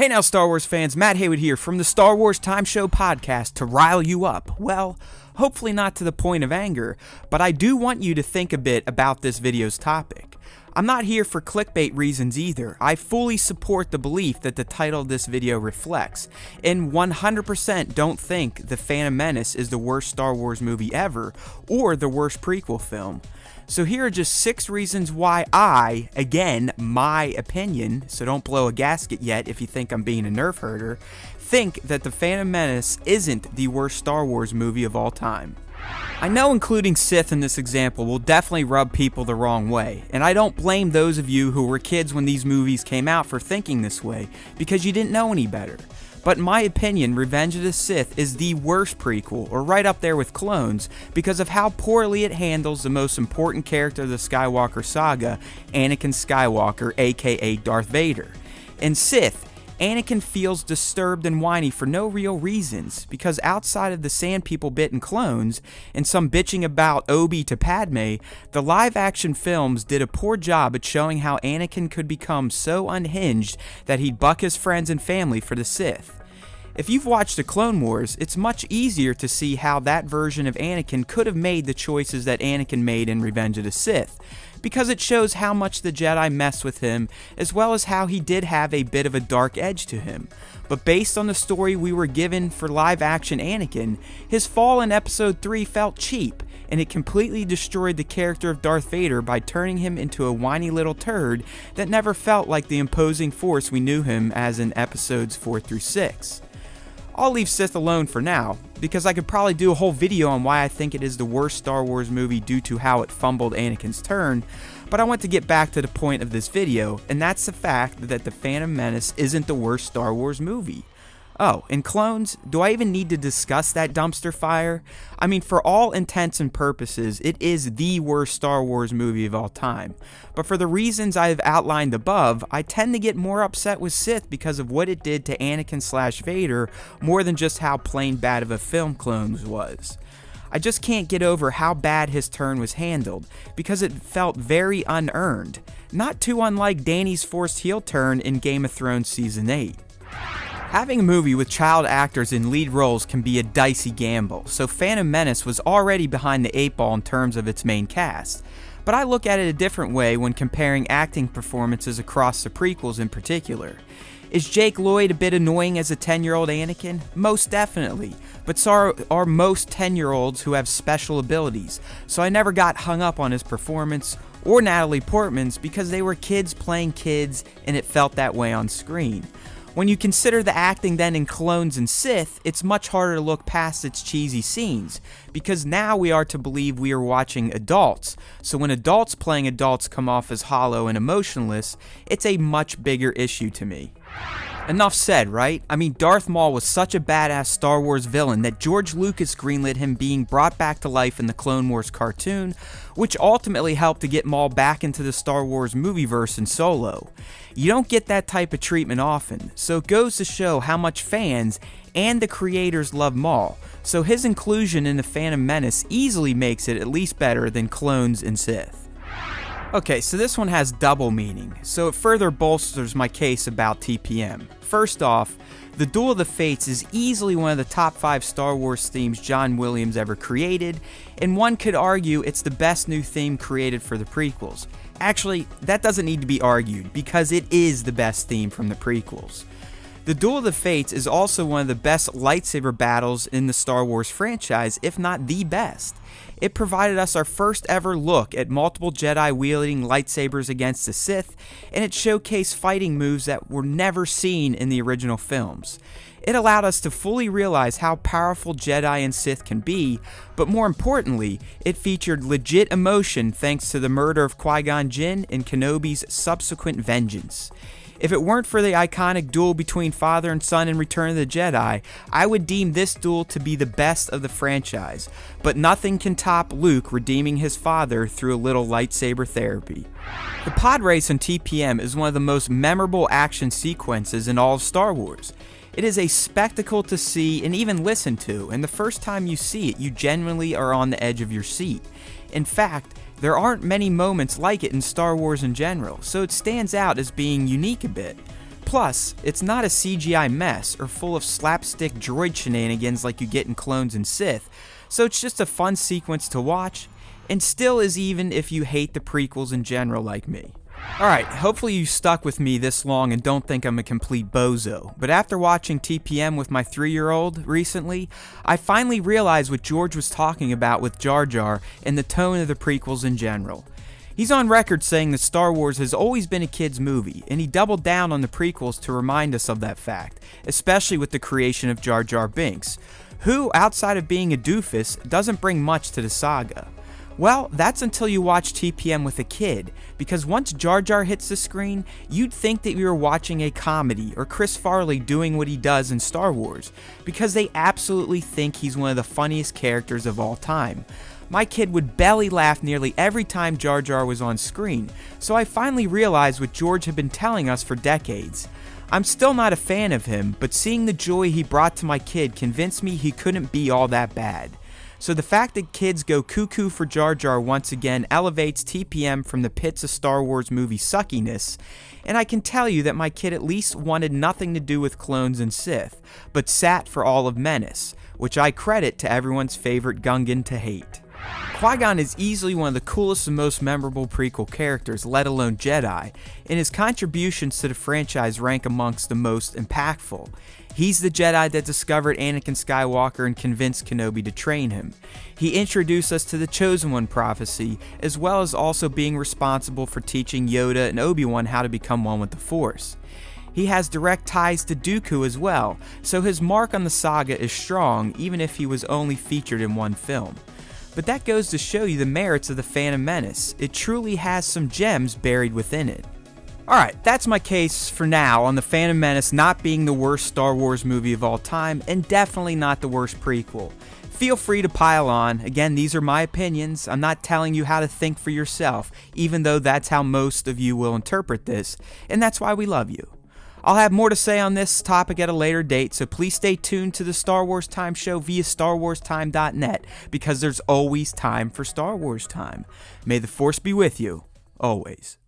Hey now Star Wars fans, Matt Haywood here from the Star Wars Time Show podcast to rile you up. Well, hopefully not to the point of anger, but I do want you to think a bit about this video's topic. I'm not here for clickbait reasons either. I fully support the belief that the title of this video reflects, and 100% don't think The Phantom Menace is the worst Star Wars movie ever, or the worst prequel film. So here are just 6 reasons why I, again, my opinion, so don't blow a gasket yet if you think I'm being a nerve herder, think that The Phantom Menace isn't the worst Star Wars movie of all time. I know including Sith in this example will definitely rub people the wrong way, and I don't blame those of you who were kids when these movies came out for thinking this way, because you didn't know any better. But in my opinion, Revenge of the Sith is the worst prequel, or right up there with Clones, because of how poorly it handles the most important character of the Skywalker saga, Anakin Skywalker, aka Darth Vader. In Sith, Anakin feels disturbed and whiny for no real reasons, because outside of the Sand People bit in Clones, and some bitching about Obi to Padme, the live-action films did a poor job at showing how Anakin could become so unhinged that he'd buck his friends and family for the Sith. If you've watched the Clone Wars, it's much easier to see how that version of Anakin could have made the choices that Anakin made in Revenge of the Sith, because it shows how much the Jedi messed with him, as well as how he did have a bit of a dark edge to him. But based on the story we were given for live-action Anakin, his fall in Episode 3 felt cheap, and it completely destroyed the character of Darth Vader by turning him into a whiny little turd that never felt like the imposing force we knew him as in Episodes 4 through 6. I'll leave Sith alone for now, because I could probably do a whole video on why I think it is the worst Star Wars movie due to how it fumbled Anakin's turn, but I want to get back to the point of this video, and that's the fact that The Phantom Menace isn't the worst Star Wars movie. Oh, and Clones, do I even need to discuss that dumpster fire? I mean, for all intents and purposes, it is the worst Star Wars movie of all time. But for the reasons I have outlined above, I tend to get more upset with Sith because of what it did to Anakin/Vader more than just how plain bad of a film Clones was. I just can't get over how bad his turn was handled, because it felt very unearned, not too unlike Dany's forced heel turn in Game of Thrones Season 8. Having a movie with child actors in lead roles can be a dicey gamble, so Phantom Menace was already behind the 8 ball in terms of its main cast. But I look at it a different way when comparing acting performances across the prequels in particular. Is Jake Lloyd a bit annoying as a 10-year-old Anakin? Most definitely, but so are most 10-year-olds who have special abilities, so I never got hung up on his performance, or Natalie Portman's, because they were kids playing kids and it felt that way on screen. When you consider the acting then in Clones and Sith, it's much harder to look past its cheesy scenes, because now we are to believe we are watching adults, so when adults playing adults come off as hollow and emotionless, it's a much bigger issue to me. Enough said, right? I mean, Darth Maul was such a badass Star Wars villain that George Lucas greenlit him being brought back to life in the Clone Wars cartoon, which ultimately helped to get Maul back into the Star Wars movieverse in Solo. You don't get that type of treatment often, so it goes to show how much fans and the creators love Maul, so his inclusion in The Phantom Menace easily makes it at least better than Clones and Sith. Okay, so this one has double meaning, so it further bolsters my case about TPM. First off, the Duel of the Fates is easily one of the top 5 Star Wars themes John Williams ever created, and one could argue it's the best new theme created for the prequels. Actually, that doesn't need to be argued, because it is the best theme from the prequels. The Duel of the Fates is also one of the best lightsaber battles in the Star Wars franchise, if not the best. It provided us our first ever look at multiple Jedi wielding lightsabers against the Sith, and it showcased fighting moves that were never seen in the original films. It allowed us to fully realize how powerful Jedi and Sith can be, but more importantly, it featured legit emotion thanks to the murder of Qui-Gon Jinn and Kenobi's subsequent vengeance. If it weren't for the iconic duel between father and son in Return of the Jedi, I would deem this duel to be the best of the franchise, but nothing can top Luke redeeming his father through a little lightsaber therapy. The pod race on TPM is one of the most memorable action sequences in all of Star Wars. It is a spectacle to see and even listen to, and the first time you see it, you genuinely are on the edge of your seat. In fact, there aren't many moments like it in Star Wars in general, so it stands out as being unique a bit. Plus, it's not a CGI mess or full of slapstick droid shenanigans like you get in Clones and Sith, so it's just a fun sequence to watch, and still is even if you hate the prequels in general like me. Alright, hopefully you stuck with me this long and don't think I'm a complete bozo, but after watching TPM with my 3-year-old recently, I finally realized what George was talking about with Jar Jar and the tone of the prequels in general. He's on record saying that Star Wars has always been a kid's movie, and he doubled down on the prequels to remind us of that fact, especially with the creation of Jar Jar Binks, who, outside of being a doofus, doesn't bring much to the saga. Well, that's until you watch TPM with a kid, because once Jar Jar hits the screen, you'd think that you were watching a comedy or Chris Farley doing what he does in Star Wars, because they absolutely think he's one of the funniest characters of all time. My kid would belly laugh nearly every time Jar Jar was on screen, so I finally realized what George had been telling us for decades. I'm still not a fan of him, but seeing the joy he brought to my kid convinced me he couldn't be all that bad. So the fact that kids go cuckoo for Jar Jar once again elevates TPM from the pits of Star Wars movie suckiness, and I can tell you that my kid at least wanted nothing to do with Clones and Sith, but sat for all of Menace, which I credit to everyone's favorite Gungan to hate. Qui-Gon is easily one of the coolest and most memorable prequel characters, let alone Jedi, and his contributions to the franchise rank amongst the most impactful. He's the Jedi that discovered Anakin Skywalker and convinced Kenobi to train him. He introduced us to the Chosen One prophecy, as well as also being responsible for teaching Yoda and Obi-Wan how to become one with the Force. He has direct ties to Dooku as well, so his mark on the saga is strong even if he was only featured in one film. But that goes to show you the merits of the Phantom Menace. It truly has some gems buried within it. Alright, that's my case for now on the Phantom Menace not being the worst Star Wars movie of all time, and definitely not the worst prequel. Feel free to pile on. Again, these are my opinions. I'm not telling you how to think for yourself, even though that's how most of you will interpret this, and that's why we love you. I'll have more to say on this topic at a later date, so please stay tuned to the Star Wars Time Show via StarWarsTime.net, because there's always time for Star Wars time. May the Force be with you, always.